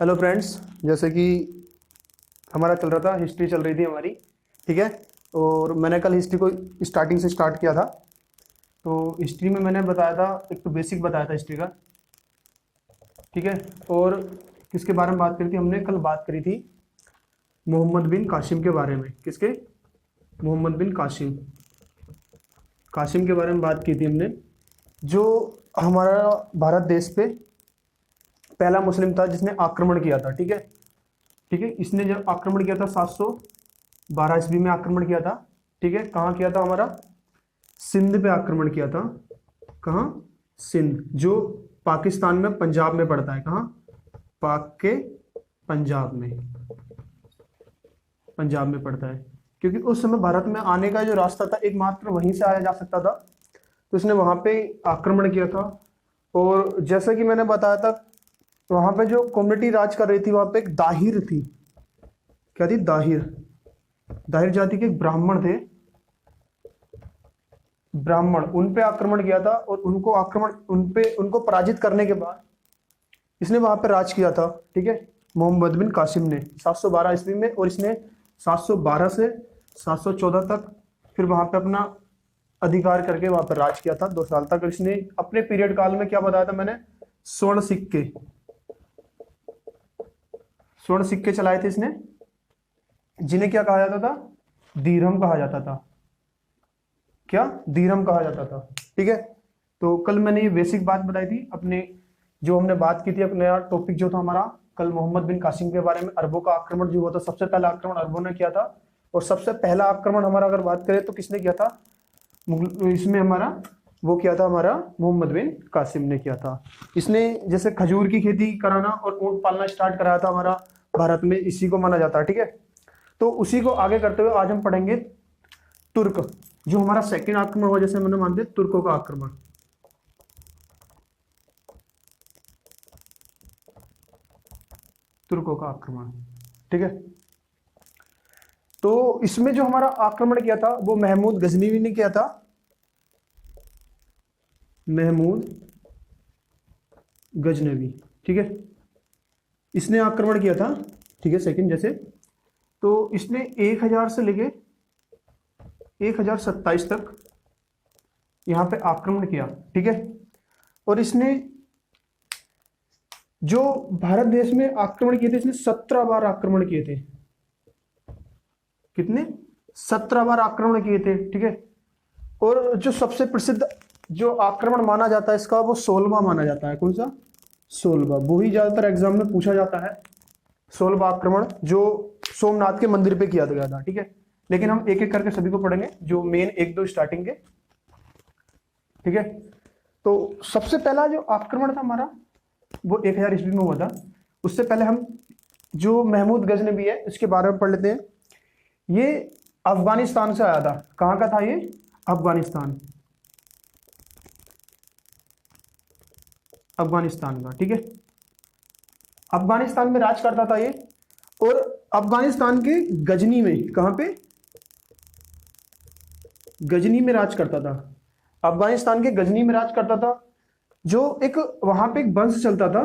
Hello friends, जैसे कि हमारा चल रहा था, हिस्ट्री चल रही थी हमारी। ठीक है। और मैंने कल हिस्ट्री को स्टार्टिंग से स्टार्ट किया था। तो हिस्ट्री में मैंने बताया था, एक तो बेसिक बताया था हिस्ट्री का। ठीक है। और किसके बारे में बात करी थी हमने? कल बात करी थी मोहम्मद बिन कासिम के बारे में। किसके? मोहम्मद बिन कासिम। कासिम के बारे में बात की थी हमने, जो हमारा भारत देश पे पहला मुस्लिम था जिसने आक्रमण किया था। ठीक है। ठीक है। इसने जब आक्रमण किया था 712 ईस्वी में आक्रमण किया था। ठीक है। कहाँ किया था? हमारा सिंध पे आक्रमण किया था। कहाँ? सिंध, जो पाकिस्तान में पंजाब में पड़ता है। कहाँ? पाक के पंजाब में, पंजाब में पड़ता है। क्योंकि उस समय भारत में आने का जो रास्ता था एकमात्र वहीं से आया जा सकता था, तो इसने वहां पे आक्रमण किया था। और जैसा कि मैंने बताया था, वहां पे जो कम्युनिटी राज कर रही थी, वहां पे एक दाहिर थी। क्या थी? दाहिर। दाहिर जाति के एक ब्राह्मण थे। ब्राह्मण, उन पे आक्रमण किया था और उनको पराजित करने के बाद इसने वहां पे राज किया था। ठीक है। मोहम्मद बिन कासिम ने 712 ईस्वी में, और इसने 712 से 714 तक फिर वहां पे अपना अधिकार करके वहां पर राज किया था 2 साल तक। इसने अपने पीरियड काल में क्या बताया था मैंने? स्वर्ण सिक्के, स्वर्ण सिक्के चलाए थे इसने, जिन्हें क्या कहा जाता था? दीरहम कहा जाता था। क्या? दीरहम कहा जाता था। ठीक है। तो कल मैंने ये बेसिक बात बताई थी अपने, जो हमने बात की थी। एक नया टॉपिक जो था हमारा कल, मोहम्मद बिन कासिम के बारे में। अरबों का आक्रमण जो हुआ था, सबसे पहला आक्रमण अरबों ने किया था। और सबसे पहला आक्रमण हमारा अगर बात करें तो किसने किया था? इसमें हमारा वो किया था, हमारा मोहम्मद बिन कासिम ने किया था। इसने जैसे खजूर की खेती कराना और ऊंट पालना स्टार्ट कराया था हमारा भारत में, इसी को माना जाता है। ठीक है। तो उसी को आगे करते हुए आज हम पढ़ेंगे तुर्क, जो हमारा सेकंड आक्रमण हुआ, जैसे मैंने मानते हैं तुर्कों का आक्रमण। तुर्कों का आक्रमण। ठीक है। तो इसमें जो हमारा आक्रमण किया था वो महमूद गजनवी ने किया था। महमूद गजनवी। ठीक है। इसने आक्रमण किया था। ठीक है। सेकंड जैसे, तो इसने 1000 से लेके 1027 तक यहां पे आक्रमण किया। ठीक है। और इसने जो भारत देश में आक्रमण किए थे, इसने 17 बार आक्रमण किए थे। कितने? 17 बार आक्रमण किए थे। ठीक है। और जो सबसे प्रसिद्ध जो आक्रमण माना जाता है इसका, वो 16वां माना जाता है। कौन सा? 16वां। वो ही ज्यादातर एग्जाम में पूछा जाता है। 16वां आक्रमण जो सोमनाथ के मंदिर पे किया गया था। ठीक है। लेकिन हम एक एक करके सभी को पढ़ेंगे, जो मेन 1-2 स्टार्टिंग के। ठीक है। तो सबसे पहला जो आक्रमण था हमारा, वो 1000 ईस्वी में हुआ था। उससे पहले हम जो महमूद गजनवी है इसके बारे में पढ़ लेते हैं। ये अफगानिस्तान से आया था। कहां का था ये? अफगानिस्तान। अफगानिस्तान का। ठीक है। अफगानिस्तान में राज करता था ये। और अफगानिस्तान के गजनी में, कहां पे? गजनी में राज करता था। अफगानिस्तान के गजनी में राज करता था, जो एक वहां पे एक वंश चलता था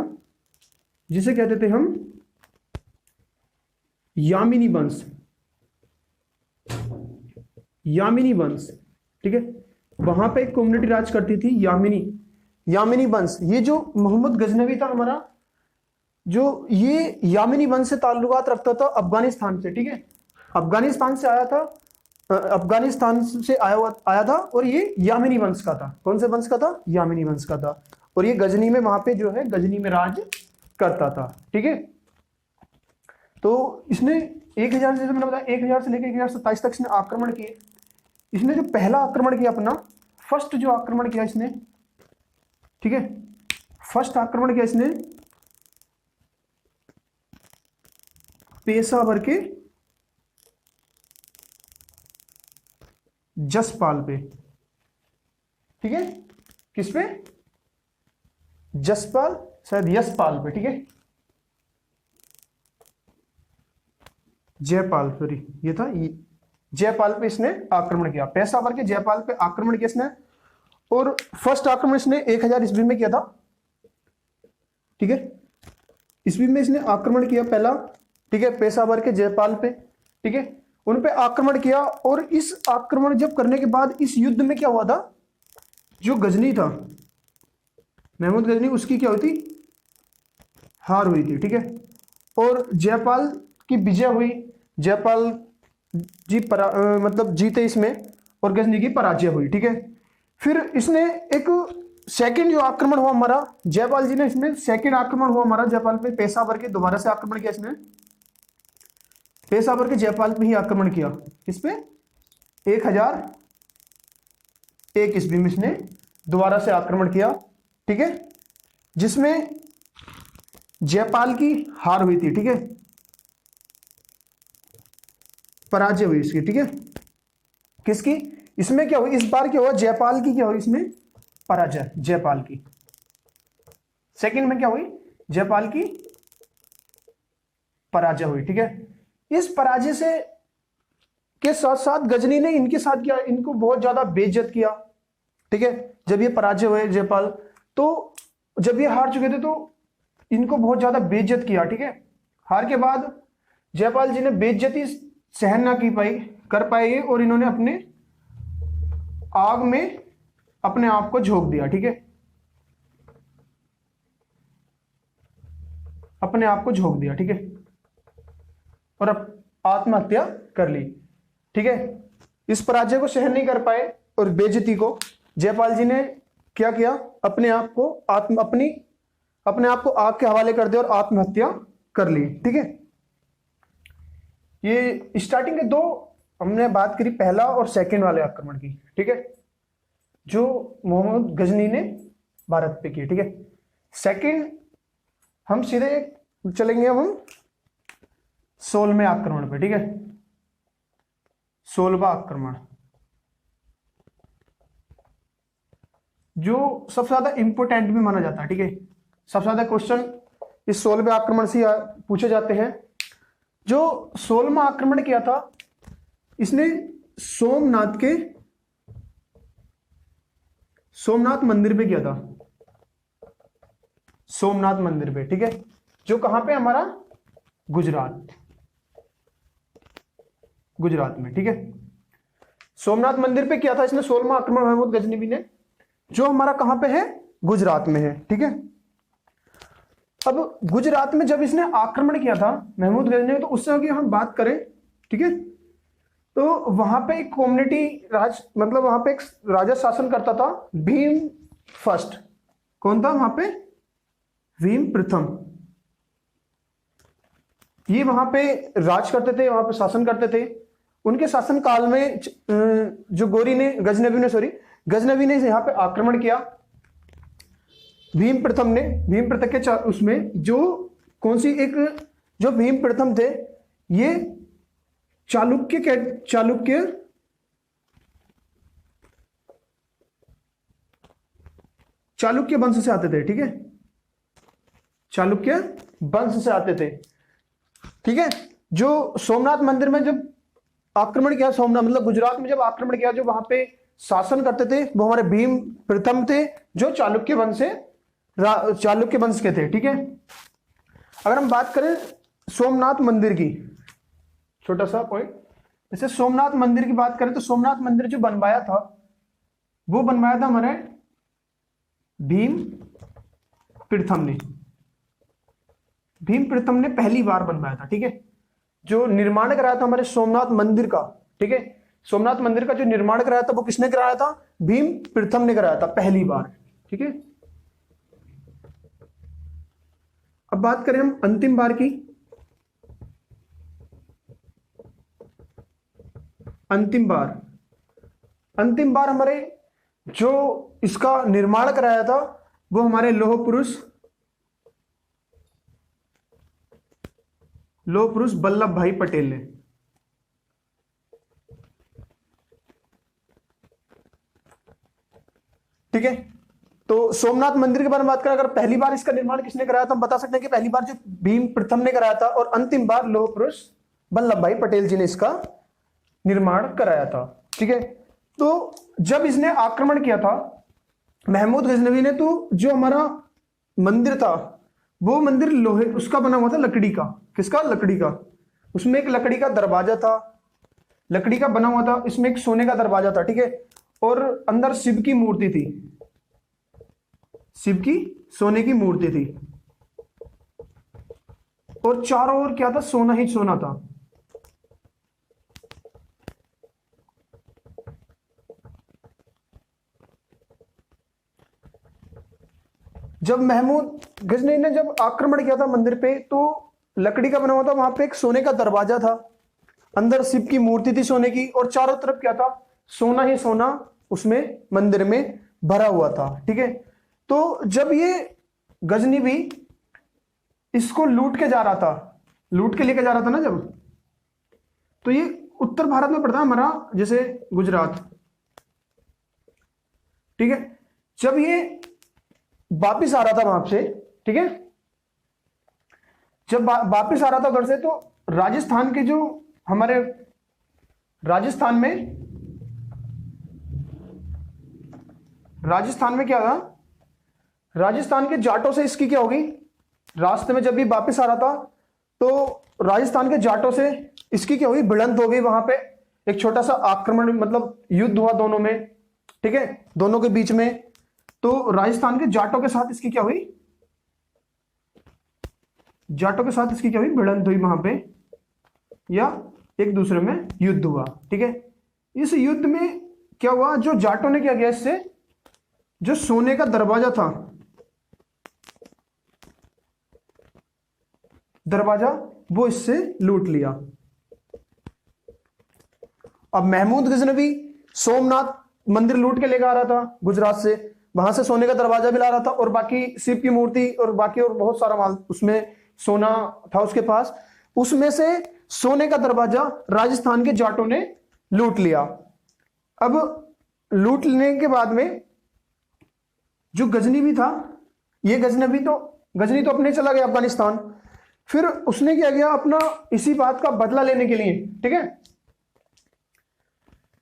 जिसे कहते थे हम यामिनी वंश। यामिनी वंश। ठीक है। वहां पे एक कम्युनिटी राज करती थी, यामिनी वंश। ये जो मोहम्मद गजनवी था हमारा, जो ये यामिनी वंश से ताल्लुकात रखता था अफगानिस्तान से। ठीक है। अफगानिस्तान से आया था, अफगानिस्तान से आया था, और ये यामिनी वंश का था। कौन से वंश का था? यामिनी वंश का था। और ये गजनी में, वहां पे जो है गजनी में राज करता था। ठीक है। तो इसने 1000 से, मैंने बताया 1000 से लेकर 1027 तक इसने आक्रमण किए। इसने जो पहला आक्रमण किया अपना, फर्स्ट जो आक्रमण किया इसने, ठीक है, फर्स्ट आक्रमण किया इसने पेशावर के जसपाल पे। ठीक है। किस पे? जसपाल, शायद यशपाल पे। ठीक है। जयपाल, सॉरी, ये था जयपाल पे इसने आक्रमण किया। पेशावर के जयपाल पे आक्रमण किया इसने। और फर्स्ट आक्रमण इसने 1000 ईस्वी में किया था। ठीक है। ईस्वी में इसने आक्रमण किया पहला, ठीक है, पेशावर के जयपाल पे, ठीक है, उन पे आक्रमण किया। और इस आक्रमण जब करने के बाद इस युद्ध में क्या हुआ था, जो गजनी था, महमूद गजनी, उसकी क्या हुई थी, हार हुई थी, ठीक है। और जयपाल की विजय हुई, जयपाल जी मतलब जीते इसमें, और गजनी की पराजय हुई, ठीक है। फिर इसने एक सेकंड जो आक्रमण हुआ हमारा, जयपाल जी ने, इसमें सेकंड आक्रमण हुआ हमारा जयपाल पे, पेशावर के दोबारा से आक्रमण किया इसने, पेशावर के जयपाल पे ही आक्रमण किया, इस पे 1001 ईस्वी में इसने दोबारा से आक्रमण किया, ठीक है, जिसमें जयपाल की हार हुई थी, ठीक है, पराजय हुई इसकी, ठीक है। किसकी, इसमें क्या हुई, इस बार क्या हुआ, जयपाल की क्या हुई इसमें, पराजय, जयपाल की। सेकंड में क्या हुई, जयपाल की पराजय हुई, ठीक है। इस पराजय से के साथ साथ गजनी ने इनके साथ क्या, इनको बहुत ज्यादा बेइज्जत किया, ठीक है। जब ये पराजय हुए जयपाल, तो जब ये हार चुके थे तो इनको बहुत ज्यादा बेइज्जत किया, ठीक है। हार के बाद जयपाल जी ने बेइज्जती सहन ना कर पाए और इन्होंने अपने आग में अपने आप को झोंक दिया, ठीक है, अपने आप को झोंक दिया, ठीक है, और अब आत्महत्या कर ली, ठीक है। इस पराजय को सहन नहीं कर पाए और बेइज्जती को जयपाल जी ने क्या किया, अपने आप को आग के हवाले कर दिया और आत्महत्या कर ली, ठीक है। ये स्टार्टिंग के दो हमने बात करी, पहला और सेकंड वाले आक्रमण की, ठीक है, जो मोहम्मद गजनी ने भारत पे किए, ठीक है। सेकंड हम सीधे चलेंगे, हम 16वें आक्रमण पे, ठीक है, 16वां आक्रमण, जो सबसे ज्यादा इंपोर्टेंट भी माना जाता है, ठीक है। सबसे ज्यादा क्वेश्चन इस 16वें आक्रमण से पूछे जाते हैं। जो 16वां आक्रमण किया था, इसने सोमनाथ मंदिर पे किया था, सोमनाथ मंदिर पे, ठीक है, जो कहां पे, हमारा गुजरात में, ठीक है। सोमनाथ मंदिर पे किया था इसने 16वां आक्रमण महमूद गजनवी ने, जो हमारा कहां पे है, गुजरात में है, ठीक है। अब गुजरात में जब इसने आक्रमण किया था महमूद गजनवी, तो उस समय की हम बात करें, ठीक है, तो वहां पे एक कम्युनिटी राज, मतलब वहां पे एक राजा शासन करता था, भीम फर्स्ट। कौन था वहां पे, भीम प्रथम। ये वहां पे राज करते थे, वहां पे शासन करते थे। उनके शासन काल में जो गजनवी ने यहाँ पे आक्रमण किया। भीम प्रथम के उसमें जो कौन सी एक, जो भीम प्रथम थे, ये चालुक्य वंश से आते थे, ठीक है, चालुक्य वंश से आते थे, ठीक है। जो सोमनाथ मंदिर में जब आक्रमण किया, सोमनाथ मतलब गुजरात में जब आक्रमण किया, जो वहां पे शासन करते थे वो हमारे भीम प्रथम थे, जो चालुक्य वंश के थे, ठीक है। अगर हम बात करें सोमनाथ मंदिर की, छोटा सा पॉइंट, जैसे सोमनाथ मंदिर की बात करें तो सोमनाथ मंदिर जो बनवाया था, वो बनवाया था हमारे भीम प्रथम ने पहली बार बनवाया था, ठीक है। जो निर्माण कराया था हमारे सोमनाथ मंदिर का, ठीक है, सोमनाथ मंदिर का जो निर्माण कराया था वो किसने कराया था, भीम प्रथम ने कराया था पहली बार, ठीक है। अब बात करें हम अंतिम बार की, अंतिम बार हमारे जो इसका निर्माण कराया था वो हमारे लौह पुरुष वल्लभ भाई पटेल ने, ठीक है। तो सोमनाथ मंदिर के बारे में बात करें, अगर पहली बार इसका निर्माण किसने कराया था, हम बता सकते हैं कि पहली बार जो भीम प्रथम ने कराया था, और अंतिम बार लौह पुरुष वल्लभ भाई पटेल जी ने इसका निर्माण कराया था, ठीक है। तो जब इसने आक्रमण किया था महमूद गजनवी ने, तो जो हमारा मंदिर था वो मंदिर लोहे उसका बना हुआ था, लकड़ी का। किसका? लकड़ी का। उसमें एक लकड़ी का दरवाजा था, लकड़ी का बना हुआ था। इसमें एक सोने का दरवाजा था, ठीक है। और अंदर शिव की मूर्ति थी, शिव की सोने की मूर्ति थी। और चारों ओर क्या था? सोना ही सोना था। जब महमूद गजनी ने जब आक्रमण किया था मंदिर पे, तो लकड़ी का बना हुआ था, वहां पे एक सोने का दरवाजा था, अंदर शिव की मूर्ति थी सोने की, और चारों तरफ क्या था? सोना ही सोना उसमें मंदिर में भरा हुआ था, ठीक है। तो जब ये गजनी भी इसको लूट के जा रहा था, लूट के लेके जा रहा था ना जब, तो ये उत्तर भारत में पड़ता है हमारा, जैसे गुजरात, ठीक है। जब ये वापिस आ रहा था वहां से, ठीक है, जब वापिस आ रहा था घर से, तो राजस्थान के जो हमारे राजस्थान में क्या था? राजस्थान के जाटों से इसकी क्या होगी? रास्ते में जब भी वापिस आ रहा था, तो राजस्थान के जाटों से इसकी क्या हुई? भिड़ंत हो गई वहां पे। एक छोटा सा आक्रमण, मतलब युद्ध हुआ दोनों में, ठीक है, दोनों के बीच में। तो राजस्थान के जाटों के साथ इसकी क्या हुई? जाटों के साथ इसकी क्या हुई? भिड़ंत हुई वहां पे, या एक दूसरे में युद्ध हुआ, ठीक है। इस युद्ध में क्या हुआ? जो जाटों ने क्या किया, इससे जो सोने का दरवाजा था, दरवाजा, वो इससे लूट लिया। अब महमूद गजनवी सोमनाथ मंदिर लूट के लेकर आ रहा था गुजरात से, वहां से सोने का दरवाजा भी ला रहा था, और बाकी शिव की मूर्ति और बाकी और बहुत सारा माल, उसमें सोना था उसके पास। उसमें से सोने का दरवाजा राजस्थान के जाटों ने लूट लिया। अब लूट लेने के बाद में जो गजनी भी था, ये गजनी तो अपने चला गया अफगानिस्तान। फिर उसने क्या किया? अपना इसी बात का बदला लेने के लिए, ठीक है,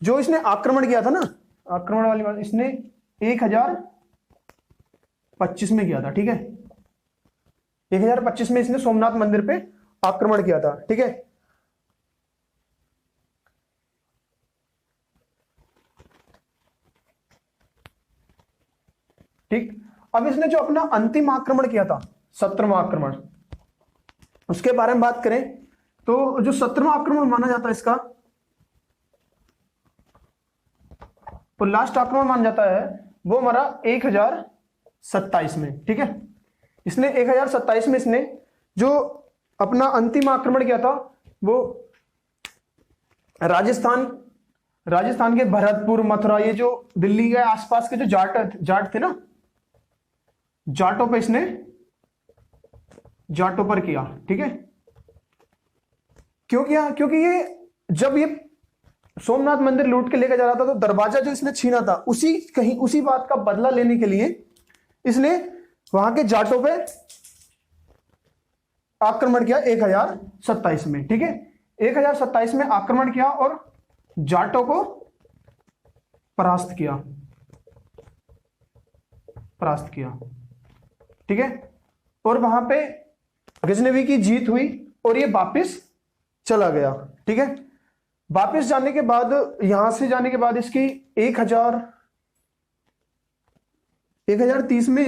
जो इसने आक्रमण किया था ना, आक्रमण वाली बात इसने 1025 में किया था, ठीक है। 1025 में इसने सोमनाथ मंदिर पे आक्रमण किया था, ठीक है। ठीक। अब इसने जो अपना अंतिम आक्रमण किया था, 17वां आक्रमण, उसके बारे में बात करें तो जो 17वां आक्रमण माना जाता है इसका, तो लास्ट आक्रमण माना जाता है वो हमारा 1027 में, ठीक है। इसने 1027 में इसने जो अपना अंतिम आक्रमण किया था, वो राजस्थान के भरतपुर, मथुरा, ये जो दिल्ली के आसपास के जो जाट थे ना, जाटों पे इसने जाटों पर किया, ठीक है। क्यों किया? क्योंकि ये जब ये सोमनाथ मंदिर लूट के लेकर जा रहा था, तो दरवाजा जो इसने छीना था, उसी बात का बदला लेने के लिए इसने वहां के जाटों पे आक्रमण किया 1027 में, ठीक है। 1027 में आक्रमण किया और जाटों को परास्त किया, ठीक है। और वहां पे गजनवी की जीत हुई और ये वापस चला गया, ठीक है। वापस जाने के बाद, यहां से जाने के बाद इसकी 1030 में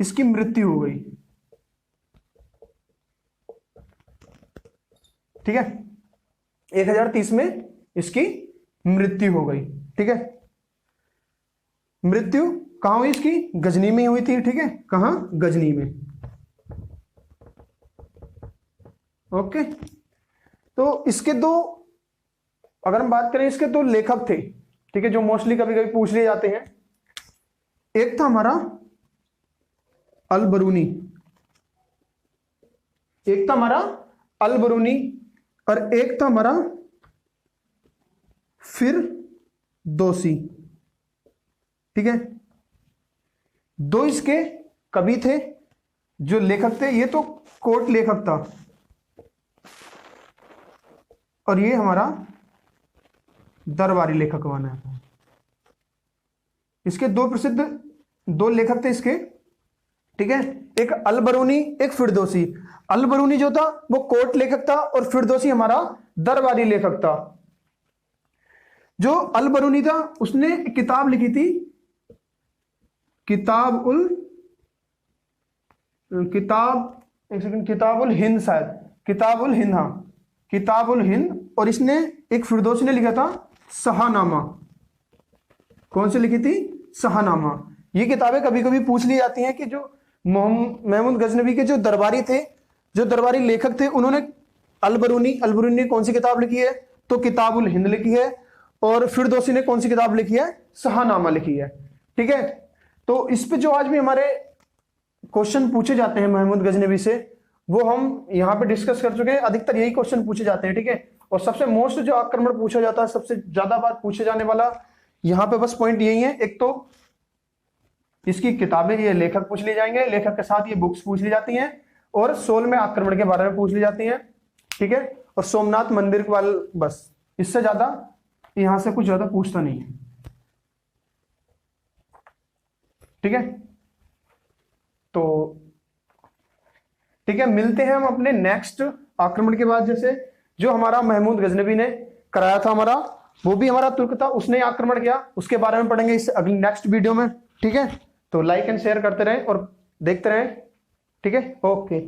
इसकी मृत्यु हो गई, ठीक है। 1030 में इसकी मृत्यु हो गई, ठीक है। मृत्यु कहां हुई इसकी? गजनी में हुई थी, ठीक है। कहां? गजनी में। ओके। तो इसके दो, अगर हम बात करें, इसके दो लेखक थे, ठीक है, जो मोस्टली कभी कभी पूछ लिए जाते हैं। एक था हमारा अल बरूनी, और एक था हमारा फिरदौसी, ठीक है। दो इसके कवि थे जो लेखक थे। ये तो कोट लेखक था, और ये हमारा दरबारी लेखक बना है। इसके दो प्रसिद्ध दो लेखक थे इसके, ठीक है, एक अल बरूनी एक फिरदौसी। अल बरूनी जो था वो कोर्ट लेखक था और फिरदौसी हमारा दरबारी लेखक था। जो अल बरूनी था उसने एक किताब लिखी थी, किताबुल हिंद, शायद किताबुल हिंद, हाँ किताबुल हिंद। और इसने एक फिरदौसी ने लिखा था शाहनामा। कौन सी लिखी थी? शाहनामा। ये किताबें कभी कभी पूछ ली जाती हैं कि जो महमूद गजनवी के जो दरबारी थे, जो दरबारी लेखक थे, उन्होंने अल बरूनी ने कौन सी किताब लिखी है? तो किताबुल हिंद लिखी है। और फिरदौसी ने कौन सी किताब लिखी है? शाहनामा लिखी है। ठीक है, तो इस पे जो आज भी हमारे क्वेश्चन पूछे जाते हैं महमूद गजनवी से, वो हम यहाँ पे डिस्कस कर चुके हैं। अधिकतर यही क्वेश्चन पूछे जाते हैं। ठीक है, और सबसे मोस्ट जो आक्रमण पूछा जाता है, सबसे ज्यादा बार पूछे जाने वाला यहाँ पे बस पॉइंट यही है। एक तो इसकी किताबें, ये लेखक पूछ लिए जाएंगे, लेखक के साथ ये बुक्स पूछ ली जाती हैं, और 16वें आक्रमण के बारे में पूछ ली जाती हैं। ठीक है, और सोमनाथ मंदिर वाले, बस इससे ज्यादा यहां से कुछ ज्यादा पूछता नहीं है। ठीक है, तो ठीक है, मिलते हैं हम अपने नेक्स्ट आक्रमण के बाद। जैसे जो हमारा महमूद गजनवी ने कराया था हमारा, वो भी हमारा तुर्क था, उसने आक्रमण किया, उसके बारे में पढ़ेंगे इस अगली नेक्स्ट वीडियो में। ठीक है, तो लाइक एंड शेयर करते रहें और देखते रहें। ठीक है, ओके।